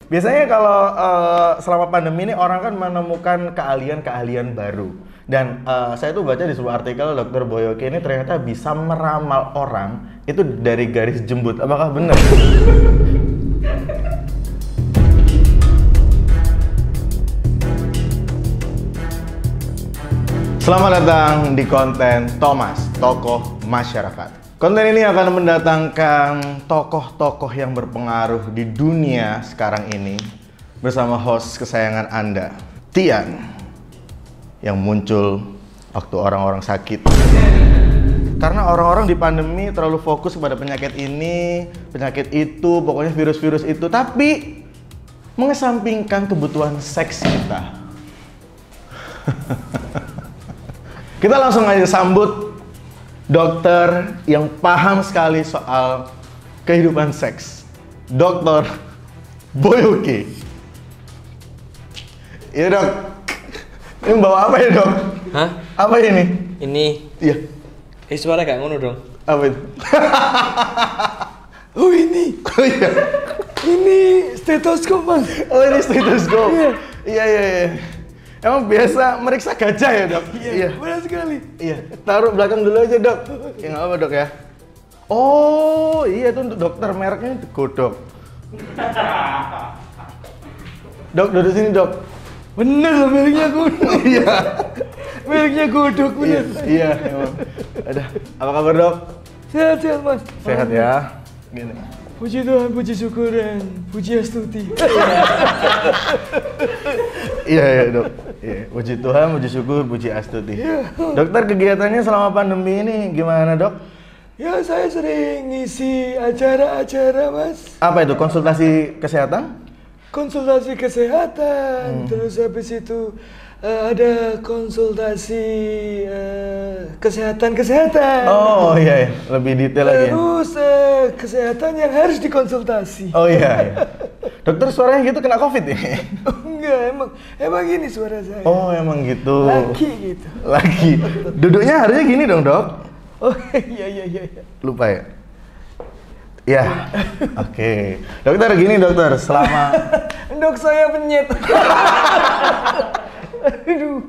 Biasanya kalau selama pandemi ini orang kan menemukan keahlian-keahlian baru. Dan saya tuh baca di sebuah artikel Dr. Boyoke ini ternyata bisa meramal orang itu dari garis jembut. Apakah benar? Selamat datang di konten Thomas, tokoh masyarakat. Konten ini akan mendatangkan tokoh-tokoh yang berpengaruh di dunia sekarang ini bersama host kesayangan Anda, Tian, yang muncul waktu orang-orang sakit. Karena orang-orang di pandemi terlalu fokus kepada penyakit ini, penyakit itu, pokoknya virus-virus itu, tapi mengesampingkan kebutuhan seks kita. Kita langsung aja sambut dokter yang paham sekali soal kehidupan seks, Dr. Boyoke. Iya dok, ini bawa apa ya dok? Hah? Apa ini? Ini? Iya. Suara gak ngono dong? Apa itu? Oh ini? Oh iya. Ini stetoskop mas. Oh ini stetoskop? Iya. Iya. Emang biasa meriksa gajah ya dok? Iya. Benar sekali. Iya. Taruh belakang dulu aja dok. Ya nggak apa dok ya. Oh iya itu untuk dokter, mereknya Godok. Dok duduk sini dok. Bener miliknya Godok. Iya. Miliknya Godok bener. Iya emang. Ada. Apa kabar dok? Sehat mas. Sehat ya. Gini. Puji Tuhan, puji syukur dan puji astuti. Iya dok. Iya. Puji Tuhan, puji syukur, puji astuti. Dokter kegiatannya selama pandemi ini gimana dok? Ya saya sering ngisi acara-acara mas. Apa itu, konsultasi kesehatan? Konsultasi kesehatan, terus habis itu ada konsultasi kesehatan. Oh iya, lebih detail lagi ya? Terus kesehatan yang harus dikonsultasi. Oh iya. Dokter suaranya gitu kena COVID ya? Oh, enggak, emang gini suara saya. Oh emang gitu. Laki gitu. Lagi. Duduknya harusnya gini dong dok. Oh iya. Lupa ya? Ya, oke. Dokter gini dokter, selama... Dok saya penyet. Aduh.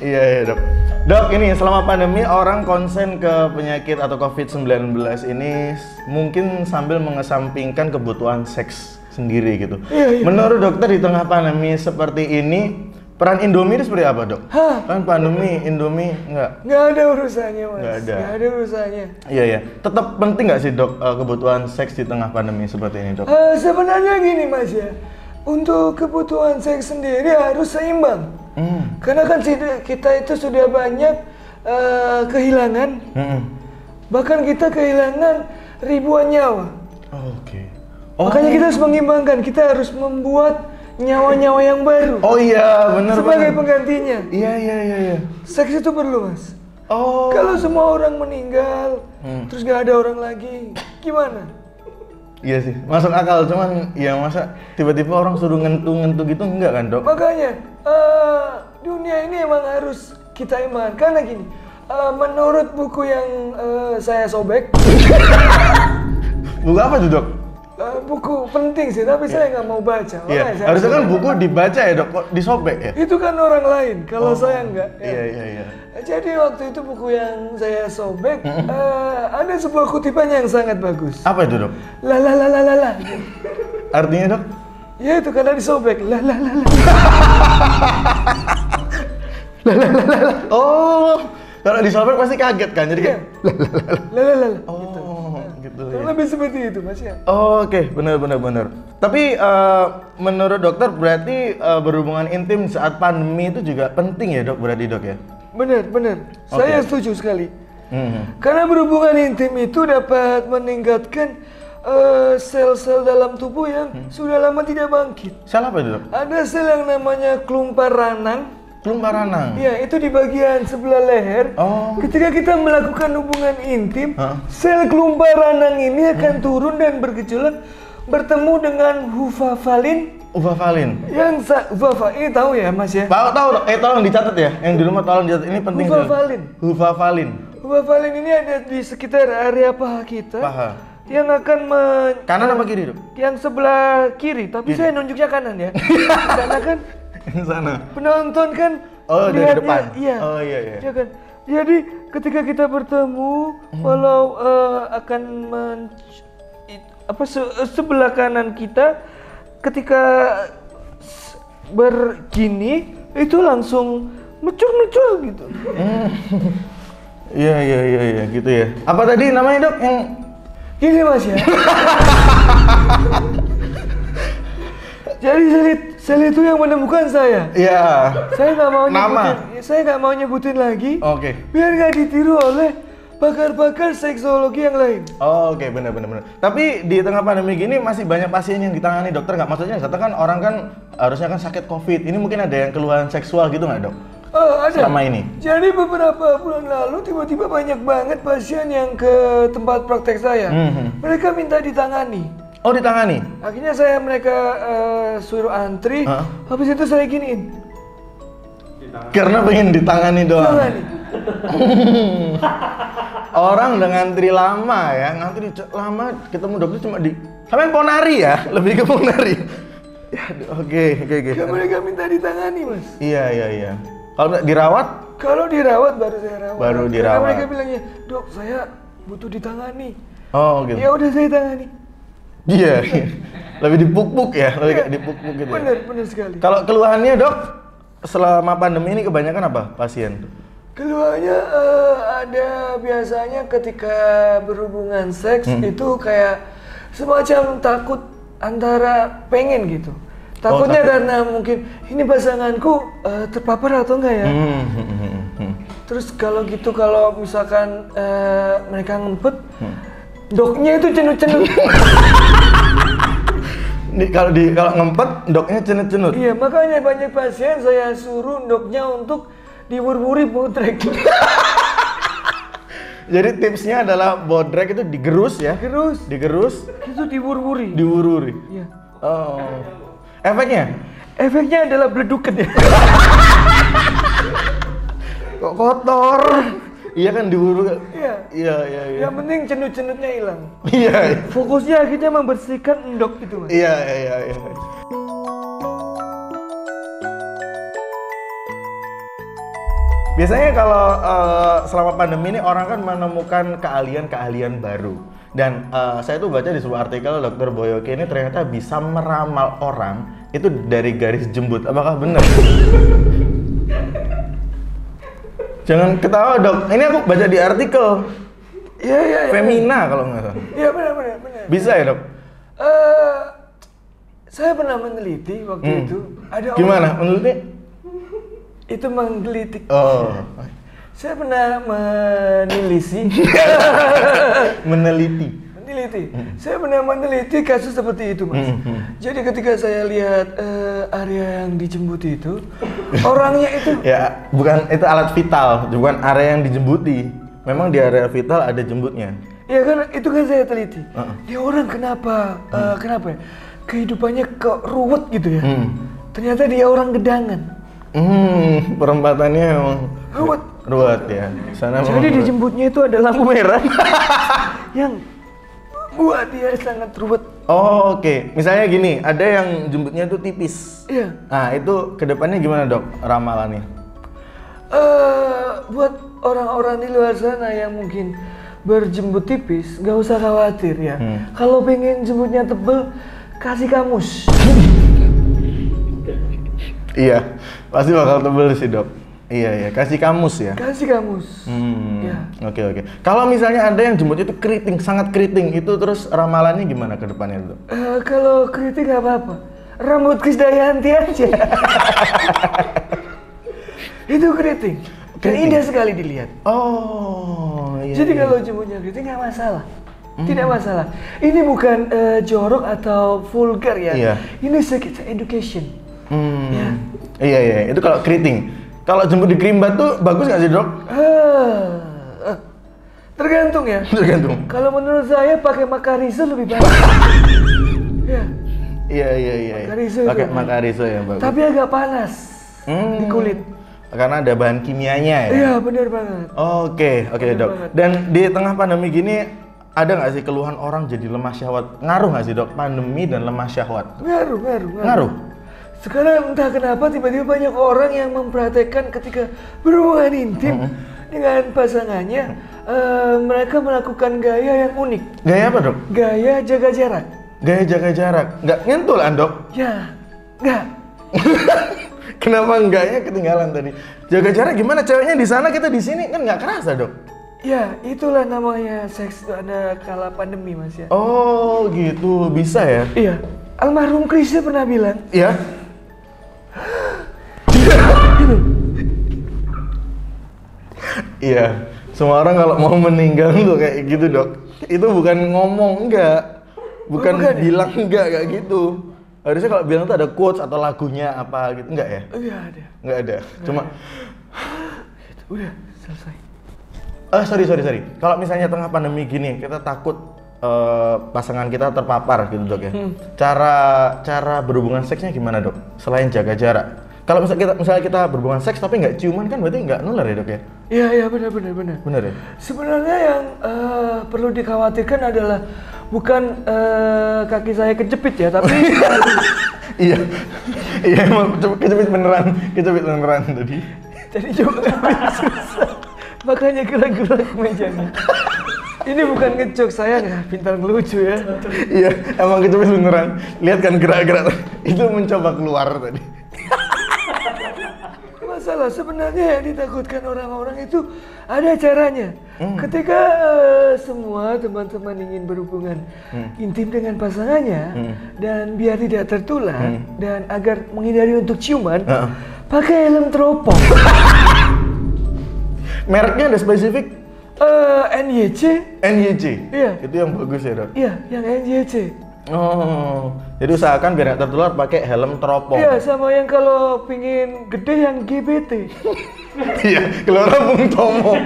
Iya dok. Dok ini selama pandemi orang konsen ke penyakit atau COVID-19 ini mungkin sambil mengesampingkan kebutuhan seks sendiri gitu. Iya. Menurut dokter di tengah pandemi seperti ini, peran Indomie itu seperti apa dok? Hah? Kan pandemi, Indomie enggak? Nggak ada urusannya mas. Nggak ada. Nggak ada urusannya. Iya. Tetap penting nggak sih dok kebutuhan seks di tengah pandemi seperti ini dok? Sebenarnya gini mas ya. Untuk kebutuhan seks sendiri harus seimbang. Karena kan kita itu sudah banyak kehilangan. Bahkan kita kehilangan ribuan nyawa. Oke. Makanya kita harus mengimbangkan. Kita harus membuat nyawa-nyawa yang baru. Oh iya, benar. Sebagai penggantinya. Iya. Seks itu perlu mas. Oh. Kalau semua orang meninggal, terus gak ada orang lagi, gimana? Iya sih, masuk akal. Cuman ya masa tiba-tiba orang suruh ngentu-ngentu gitu enggak kan dok? Makanya dunia ini emang harus kita iman. Karena gini, menurut buku yang saya sobek. Buku apa tuh dok? Buku penting sih, tapi saya nggak mau baca. Iya, harusnya kan buku dibaca ya dok, kok disobek ya? Itu kan orang lain, kalau saya enggak. Ya. Iya. Jadi waktu itu buku yang saya sobek, ada sebuah kutipan yang sangat bagus. Apa itu dok? La. Artinya dok? Ya itu karena disobek. La. Oh, kalau disobek pasti kaget kan, jadi kayak La. Oh, gitu ya. Lebih seperti itu mas ya. Oh, oke, benar. Tapi menurut dokter berarti berhubungan intim saat pandemi itu juga penting ya dok, berarti dok ya? Benar. Saya setuju sekali. Karena berhubungan intim itu dapat meningkatkan sel-sel dalam tubuh yang sudah lama tidak bangkit. Sel apa itu dok? Ada sel yang namanya kelumpar ranang. Kelumpar ranang? Iya, itu di bagian sebelah leher. Oh. Ketika kita melakukan hubungan intim, sel kelumpar ranang ini akan turun dan bergejolak bertemu dengan hufavalin. Uvavalin. Ini tahu ya mas ya? Tahu. Tolong dicatat ya. Yang di rumah tolong dicatat. Ini penting. Hufavalin. Hufavalin. Hufavalin ini ada di sekitar area paha kita. Paha. yang akan kanan apa kiri, Dok? Yang sebelah kiri, tapi saya nunjuknya kanan ya. Karena kan Yang sana. penonton kan Dari depan. Iya. Oh iya. Ya kan. Jadi ketika kita bertemu, walau akan sebelah kanan kita, ketika begini itu langsung mecur gitu. Iya gitu ya. Apa tadi namanya, Dok? Yang gini Mas ya. Jadi sel itu yang menemukan saya. Iya. Saya nggak mau nyebutin lagi. Oke. Biar nggak ditiru oleh pakar-pakar seksologi yang lain. Oke, benar. Tapi di tengah pandemi gini masih banyak pasien yang ditangani dokter nggak? Maksudnya, kan orang kan harusnya kan sakit COVID. Ini mungkin ada yang keluhan seksual gitu nggak, Dok? Ada. Selama ini. Jadi beberapa bulan lalu tiba-tiba banyak banget pasien yang ke tempat praktek saya. Mereka minta ditangani. Oh, ditangani? Akhirnya mereka suruh antri. Habis itu saya giniin. Karena pengen ditangani doang. Ditangani. Orang udah ngantri lama ya, lama ketemu dokter cuma sampai ponari ya, lebih ke ponari. Ya, oke. Mereka minta ditangani, Mas. Iya. Kalau dirawat? Kalau dirawat baru saya rawat. Baru dirawat. Karena mereka bilangnya, "Dok, saya butuh ditangani." Oh, gitu. Ya udah saya tangani. Iya. Lebih dipuk-puk ya, lebih kayak dipuk-puk gitu. Benar sekali. Kalau keluhannya, Dok, selama pandemi ini kebanyakan apa pasien? Keluhannya ada biasanya ketika berhubungan seks itu kayak semacam takut antara pengen gitu. Takutnya karena mungkin ini pasanganku terpapar atau enggak ya. Terus kalau misalkan mereka ngempet, doknya itu cenut-cenut. Kalau ngempet, doknya cenut-cenut. Iya, makanya banyak pasien saya suruh doknya untuk diwur-wuri bodrek. Jadi tipsnya adalah bodrek itu digerus ya? Digerus. Itu diwur-wuri. Iya. Oh. Efeknya? Efeknya adalah bledukan ya. Kok kotor? Iya kan diwuru. Iya. Yang penting cenut-cenutnya hilang. Iya. Fokusnya akhirnya membersihkan endok itu, Mas. Iya. Biasanya kalau selama pandemi ini orang kan menemukan keahlian baru. Dan saya tuh baca di sebuah artikel Dr. Boyoke ini ternyata bisa meramal orang itu dari garis jembut. Apakah benar? Jangan ketawa, Dok. Ini aku baca di artikel. Iya. Femina kalau nggak salah. Iya, benar. Bisa ya, Dok? Saya pernah meneliti waktu itu. Gimana? Meneliti? Itu menggelitik. Oh. Saya pernah meneliti. Saya pernah meneliti kasus seperti itu, Mas. Jadi ketika saya lihat area yang dijembuti itu, orangnya itu ya, bukan itu alat vital, bukan area yang dijembuti. Memang di area vital ada jembutnya. Ya kan, itu kan saya teliti. Dia orang kenapa ya? Kehidupannya kok ruwet gitu ya. Ternyata dia orang gedangan. Perempatannya emang ruwet ya. Jadi di jembutnya itu ada lampu merah yang buat dia sangat ruwet. Oh, oke. Misalnya gini, ada yang jembutnya itu tipis. Iya. Nah, itu kedepannya gimana, Dok, ramalannya? Buat orang-orang di luar sana yang mungkin berjembut tipis, nggak usah khawatir ya. Kalau pengen jembutnya tebel, kasih kamus. Iya, pasti bakal tebel sih, Dok. Iya, kasih kamus ya. Kasih kamus. Ya. Oke. Kalau misalnya ada yang jembutnya itu keriting, sangat keriting, itu terus ramalannya gimana ke depannya, Dok? Kalau keriting nggak apa-apa, rambut Krisdayanti aja. Itu keriting. Dan indah sekali dilihat. Oh, iya. Jadi kalau jembutnya keriting nggak masalah. Tidak masalah. Ini bukan jorok atau vulgar ya. Iya. Ini sekitar education. Ya. Iya. Itu kalau keriting. Kalau jembut di Krimbat tuh bagus nggak sih, Dok? Tergantung ya. Tergantung. Kalau menurut saya pakai Makarizo lebih baik. Iya. Pakai Makarizo ya bagus. Tapi agak panas di kulit. Karena ada bahan kimianya ya. Iya, benar banget. Oke, Dok. Banget. Dan di tengah pandemi gini ada nggak sih keluhan orang jadi lemah syahwat? Ngaruh nggak sih dok, pandemi dan lemah syahwat? Ngaruh. Sekarang entah kenapa tiba-tiba banyak orang yang mempraktekkan ketika berhubungan intim dengan pasangannya, mereka melakukan gaya yang unik. Gaya apa dok? Gaya jaga jarak. Gaya jaga jarak, nggak nyentuh lah dok? Ya, nggak. Kenapa enggaknya ketinggalan tadi? Jaga jarak gimana? Ceweknya di sana, kita di sini, kan nggak kerasa dok? Ya, itulah namanya seks ada kala pandemi mas ya. Oh gitu, bisa ya? Iya, almarhum Krisya pernah bilang. Iya. Iya, semua orang kalau mau meninggal tuh kayak gitu dok. Itu bukan ngomong enggak, bukan bilang enggak kayak gitu. Harusnya kalau bilang tuh ada quotes atau lagunya apa gitu, enggak ya? Enggak ada. Enggak ada, cuma udah selesai. Sorry. Kalau misalnya tengah pandemi gini, kita takut pasangan kita terpapar gitu dok ya. Cara berhubungan seksnya gimana dok? Selain jaga jarak. Kalau misalnya kita berhubungan seks tapi nggak ciuman kan berarti nggak nular ya dok ya? Iya benar. Benar ya? Sebenarnya yang perlu dikhawatirkan adalah bukan kaki saya kejepit ya, tapi iya emang kejepit beneran tadi. Jadi juga susah. Makanya gerak-gerak mejanya. Ini bukan ngejok, saya nggak pintar ngelucu ya. Iya, emang kejepit beneran. Lihat kan gerak-gerak itu mencoba keluar tadi. Masalah sebenarnya yang ditakutkan orang-orang itu ada caranya. Ketika semua teman-teman ingin berhubungan intim dengan pasangannya dan biar tidak tertular dan agar menghindari untuk ciuman, pakai helm teropong. Mereknya ada spesifik? NYC. Iya. Itu yang bagus ya dok? Iya, yang NYC. Oh, jadi usahakan biar nggak tertular pakai helm teropong. Iya, sama yang kalau pingin gede yang GBT. Iya, Gelora Bung Tomo.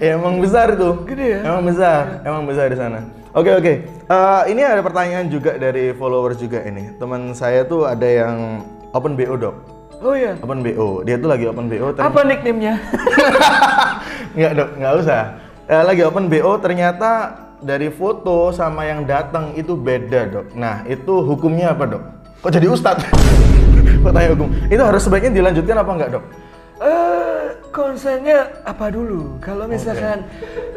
Ya, emang besar tuh. Gede ya? Emang besar di sana. Oke. Ini ada pertanyaan juga dari followers juga ini. Teman saya tuh ada yang open BO dok. Oh iya. Open BO. Dia tuh lagi open BO. Apa nickname-nya? Nggak dok, nggak usah. Lagi open BO ternyata dari foto sama yang datang itu beda dok. Nah itu hukumnya apa dok? Kok jadi ustadz? Kok tanya hukum? Itu harus sebaiknya dilanjutkan apa enggak dok? Konsennya apa dulu? Kalau misalkan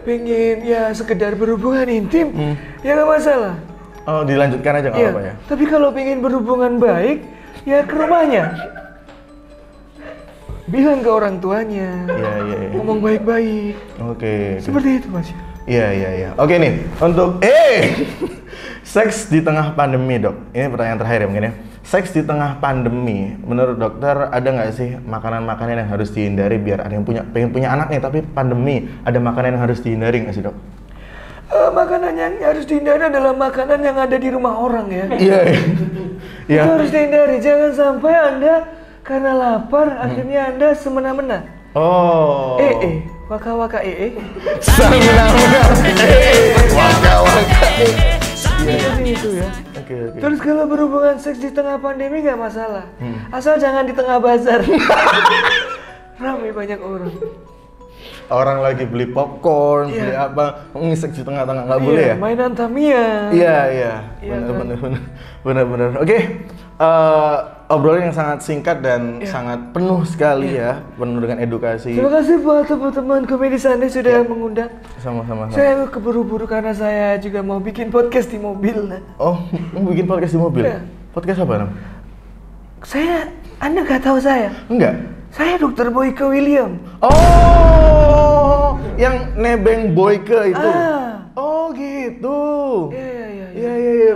pengen ya sekedar berhubungan intim, ya nggak masalah. Oh dilanjutkan aja nggak apa-apa ya? Tapi kalau pengen berhubungan baik, ya ke rumahnya. Bilang ke orang tuanya. Iya. Ngomong baik-baik. Oke. Seperti itu mas. Iya. Oke nih, untuk seks di tengah pandemi dok. Ini pertanyaan terakhir ya mungkin ya. Seks di tengah pandemi, menurut dokter ada nggak sih makanan-makanan yang harus dihindari biar ada yang pengen punya anak nih tapi pandemi, ada makanan yang harus dihindari nggak sih dok? Makanan yang harus dihindari adalah makanan yang ada di rumah orang ya. Iya. Itu harus dihindari, jangan sampai Anda karena lapar akhirnya Anda semena-mena. Oh. Waka-waka Semena-mena. Waka-waka. Seperti itu ya. Oke. Terus kalau berhubungan seks di tengah pandemi nggak masalah. Asal jangan di tengah bazar. Ramai banyak orang. Orang lagi beli popcorn, beli apa, ngisek di tengah-tengah, nggak boleh ya? Mainan Tamiya. Iya. Benar. Oke. Obrolan yang sangat singkat dan sangat penuh sekali ya, penuh dengan edukasi. Terima kasih buat teman-teman Komedi Sunday sudah mengundang. Sama-sama. Saya keburu-buru karena saya juga mau bikin podcast di mobil. Oh, mau bikin podcast di mobil? Iya. Podcast apa nam? Anda nggak tahu saya? Enggak. Saya Dr. Boyke William. Oh, yang nebeng Boyke itu. Oh gitu. Iya.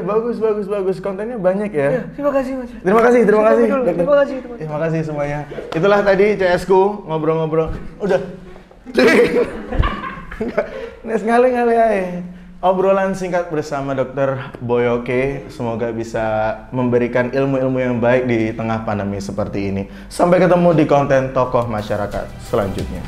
Bagus. Kontennya banyak ya. Terima kasih mas. Terima kasih. Terima kasih. Terima kasih semuanya. Itulah tadi CS-ku ngobrol-ngobrol. Udah. Nes ngale-ngale aja. Obrolan singkat bersama Dr. Boyke, semoga bisa memberikan ilmu-ilmu yang baik di tengah pandemi seperti ini. Sampai ketemu di konten tokoh masyarakat selanjutnya.